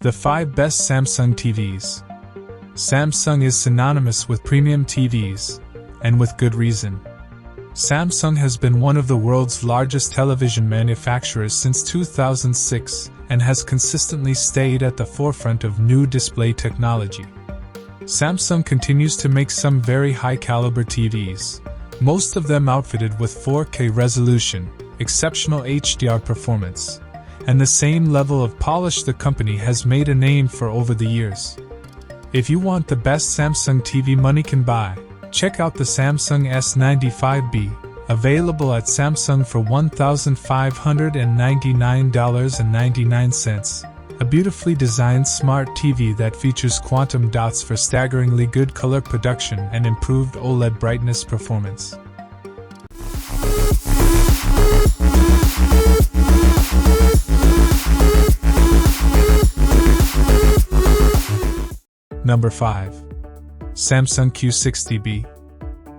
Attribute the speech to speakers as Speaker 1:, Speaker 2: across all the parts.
Speaker 1: The 5 Best Samsung TVs. Samsung is synonymous with premium TVs, and with good reason. Samsung has been one of the world's largest television manufacturers since 2006 and has consistently stayed at the forefront of new display technology. Samsung continues to make some very high-caliber TVs, most of them outfitted with 4K resolution, exceptional HDR performance, and the same level of polish the company has made a name for over the years. If you want the best Samsung TV money can buy, check out the Samsung S95B, available at Samsung for $1,599.99. A beautifully designed smart TV that features quantum dots for staggeringly good color production and improved OLED brightness performance. Number 5. Samsung Q60B.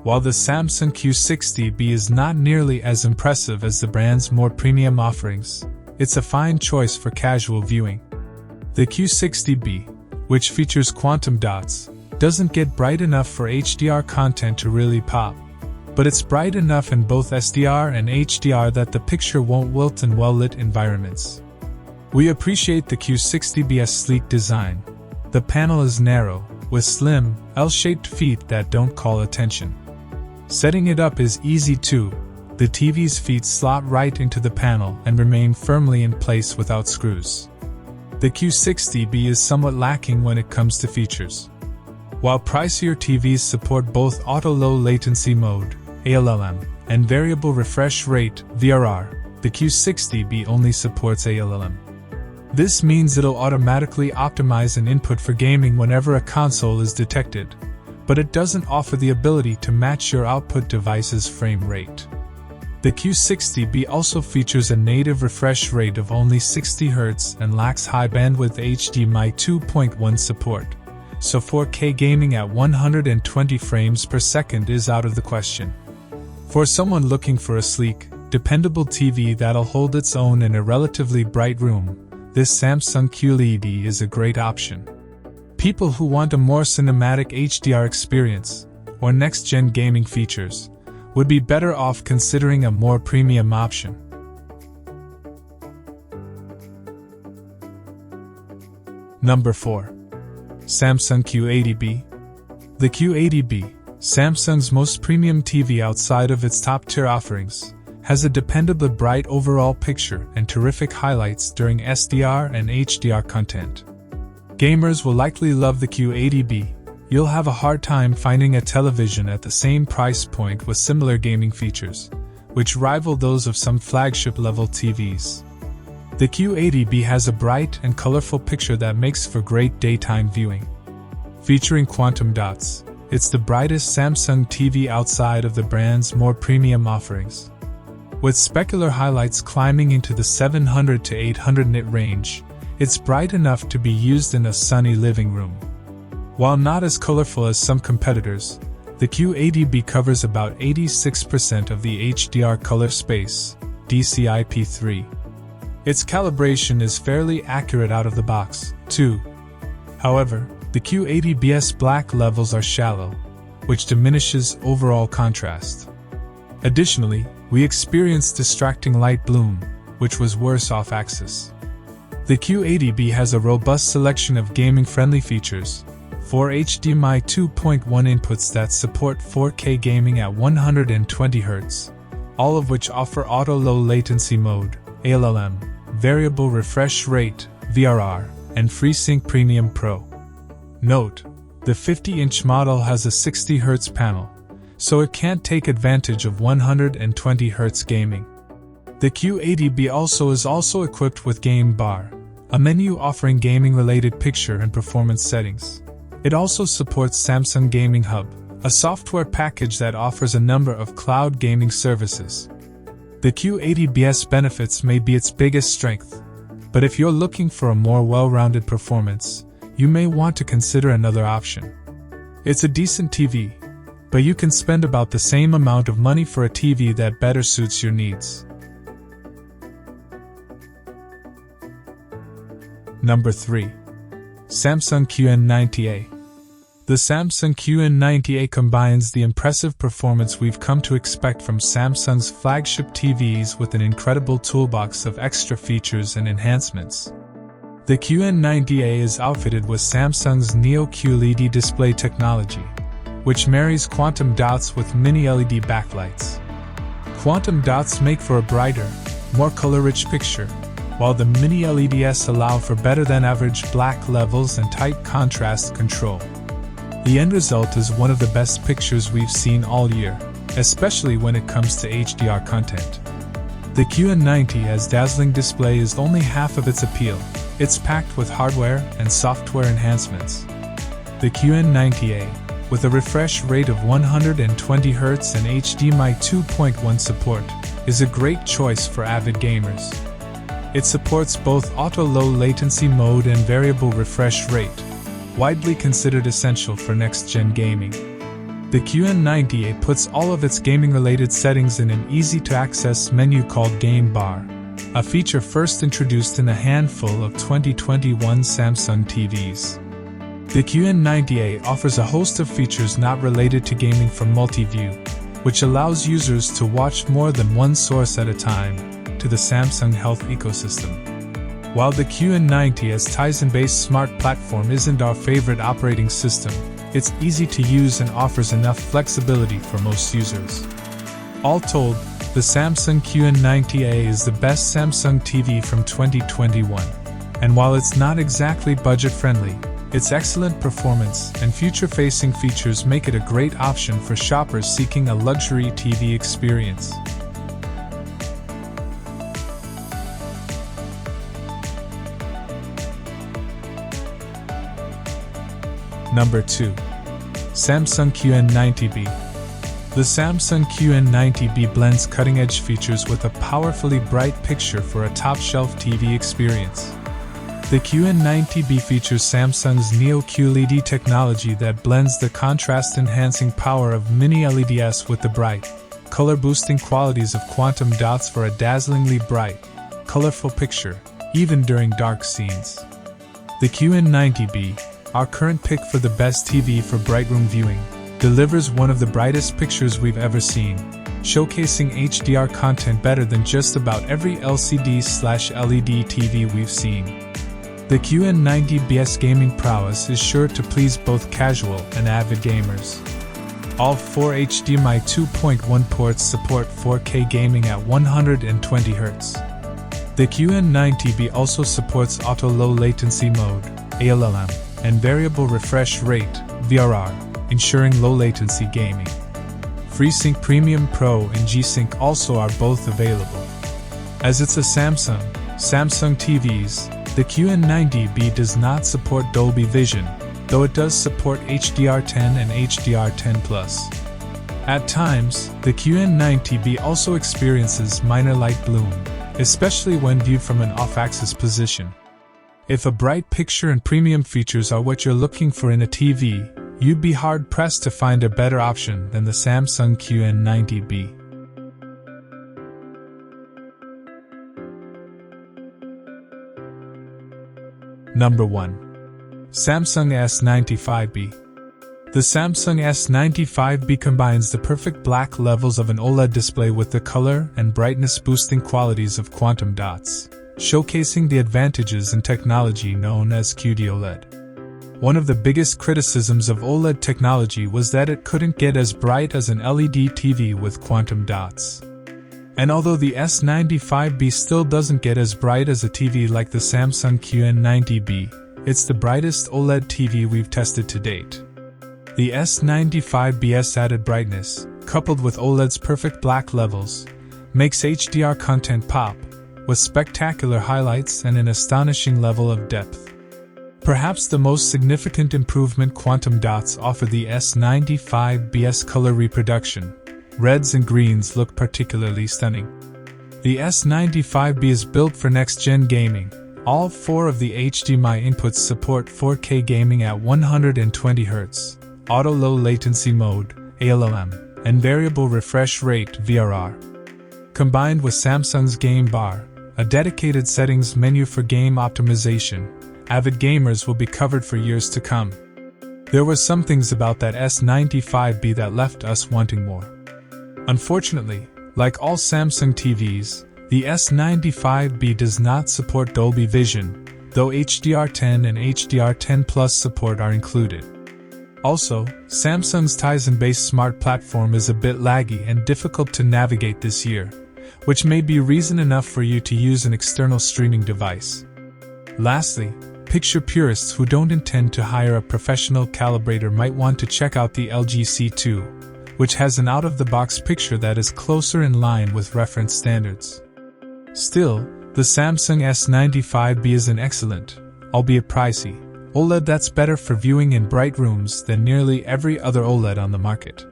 Speaker 1: While the Samsung Q60B is not nearly as impressive as the brand's more premium offerings, it's a fine choice for casual viewing. The Q60B, which features quantum dots, doesn't get bright enough for HDR content to really pop, but it's bright enough in both SDR and HDR that the picture won't wilt in well-lit environments. We appreciate the Q60B's sleek design. The panel is narrow, with slim, L-shaped feet that don't call attention. Setting it up is easy too. The TV's feet slot right into the panel and remain firmly in place without screws. The Q60B is somewhat lacking when it comes to features. While pricier TVs support both auto low latency mode, ALLM, and variable refresh rate, VRR, the Q60B only supports ALLM. This means it'll automatically optimize an input for gaming whenever a console is detected, but it doesn't offer the ability to match your output device's frame rate. The Q60B also features a native refresh rate of only 60 Hz and lacks high bandwidth HDMI 2.1 support, so 4K gaming at 120 frames per second is out of the question. For someone looking for a sleek, dependable TV that'll hold its own in a relatively bright room, this Samsung QLED is a great option. People who want a more cinematic HDR experience, or next-gen gaming features, would be better off considering a more premium option. Number 4. Samsung Q80B. The Q80B, Samsung's most premium TV outside of its top-tier offerings, has a dependable bright overall picture and terrific highlights during SDR and HDR content. Gamers will likely love the Q80B. You'll have a hard time finding a television at the same price point with similar gaming features, which rival those of some flagship-level TVs. The Q80B has a bright and colorful picture that makes for great daytime viewing. Featuring quantum dots, it's the brightest Samsung TV outside of the brand's more premium offerings. With specular highlights climbing into the 700 to 800 nit range, it's bright enough to be used in a sunny living room. While not as colorful as some competitors, the Q80B covers about 86% of the HDR color space, DCI-P3. Its calibration is fairly accurate out of the box, too. However, the Q80B's black levels are shallow, which diminishes overall contrast. Additionally, we experienced distracting light bloom, which was worse off-axis. The Q80B has a robust selection of gaming-friendly features, 4 HDMI 2.1 inputs that support 4K gaming at 120 Hz, all of which offer auto low latency mode, ALLM, variable refresh rate, VRR, and FreeSync Premium Pro. Note, the 50-inch model has a 60 Hz panel, so it can't take advantage of 120 Hz gaming. The Q80B is also equipped with Game Bar, a menu offering gaming-related picture and performance settings. It also supports Samsung Gaming Hub, a software package that offers a number of cloud gaming services. The Q80B's benefits may be its biggest strength, but if you're looking for a more well-rounded performance, you may want to consider another option. It's a decent TV, but you can spend about the same amount of money for a TV that better suits your needs. Number 3. Samsung QN90A. The Samsung QN90A combines the impressive performance we've come to expect from Samsung's flagship TVs with an incredible toolbox of extra features and enhancements. The QN90A is outfitted with Samsung's Neo QLED display technology, which marries quantum dots with mini LED backlights. Quantum dots make for a brighter, more color-rich picture, while the mini LEDs allow for better-than-average black levels and tight contrast control. The end result is one of the best pictures we've seen all year, especially when it comes to HDR content. The QN90's dazzling display is only half of its appeal. It's packed with hardware and software enhancements. The QN90A, with a refresh rate of 120Hz and HDMI 2.1 support, is a great choice for avid gamers. It supports both auto low latency mode and variable refresh rate, widely considered essential for next-gen gaming. The QN90A puts all of its gaming-related settings in an easy-to-access menu called Game Bar, a feature first introduced in a handful of 2021 Samsung TVs. The QN90A offers a host of features not related to gaming from multi-view, which allows users to watch more than one source at a time to the Samsung Health ecosystem. While the QN90's Tizen-based smart platform isn't our favorite operating system, it's easy to use and offers enough flexibility for most users. All told, the Samsung QN90A is the best Samsung TV from 2021, and while it's not exactly budget-friendly, its excellent performance and future-facing features make it a great option for shoppers seeking a luxury TV experience. Number 2. Samsung QN90B. The Samsung QN90B blends cutting-edge features with a powerfully bright picture for a top-shelf TV experience. The QN90B features Samsung's Neo QLED technology that blends the contrast-enhancing power of mini LEDs with the bright, color-boosting qualities of quantum dots for a dazzlingly bright, colorful picture, even during dark scenes. The QN90B, our current pick for the best TV for bright room viewing, delivers one of the brightest pictures we've ever seen, showcasing HDR content better than just about every LCD/LED TV we've seen. The QN90B's gaming prowess is sure to please both casual and avid gamers. All 4 HDMI 2.1 ports support 4K gaming at 120Hz. The QN90B also supports auto low latency mode, ALLM, and variable refresh rate, VRR, ensuring low latency gaming. FreeSync Premium Pro and G-Sync also are both available. As it's a Samsung TVs, the QN90B does not support Dolby Vision, though it does support HDR10 and HDR10+. At times, the QN90B also experiences minor light bloom, especially when viewed from an off-axis position. If a bright picture and premium features are what you're looking for in a TV, you'd be hard-pressed to find a better option than the Samsung QN90B. Number 1. Samsung S95B. The Samsung S95B combines the perfect black levels of an OLED display with the color and brightness-boosting qualities of quantum dots, showcasing the advantages in technology known as QD-OLED. One of the biggest criticisms of OLED technology was that it couldn't get as bright as an LED TV with quantum dots. And although the S95B still doesn't get as bright as a TV like the Samsung QN90B, it's the brightest OLED TV we've tested to date. The S95B's added brightness, coupled with OLED's perfect black levels, makes HDR content pop, with spectacular highlights and an astonishing level of depth. Perhaps the most significant improvement quantum dots offer the S95B's color reproduction. Reds and greens look particularly stunning. The S95B is built for next-gen gaming. All 4 of the HDMI inputs support 4K gaming at 120Hz, auto low latency mode, ALLM, and variable refresh rate, VRR. Combined with Samsung's Game Bar, a dedicated settings menu for game optimization, avid gamers will be covered for years to come. There were some things about that S95B that left us wanting more. Unfortunately, like all Samsung TVs, the S95B does not support Dolby Vision, though HDR10 and HDR10 Plus support are included. Also, Samsung's Tizen-based smart platform is a bit laggy and difficult to navigate this year, which may be reason enough for you to use an external streaming device. Lastly, picture purists who don't intend to hire a professional calibrator might want to check out the LG C2, which has an out-of-the-box picture that is closer in line with reference standards. Still, the Samsung S95B is an excellent, albeit pricey, OLED that's better for viewing in bright rooms than nearly every other OLED on the market.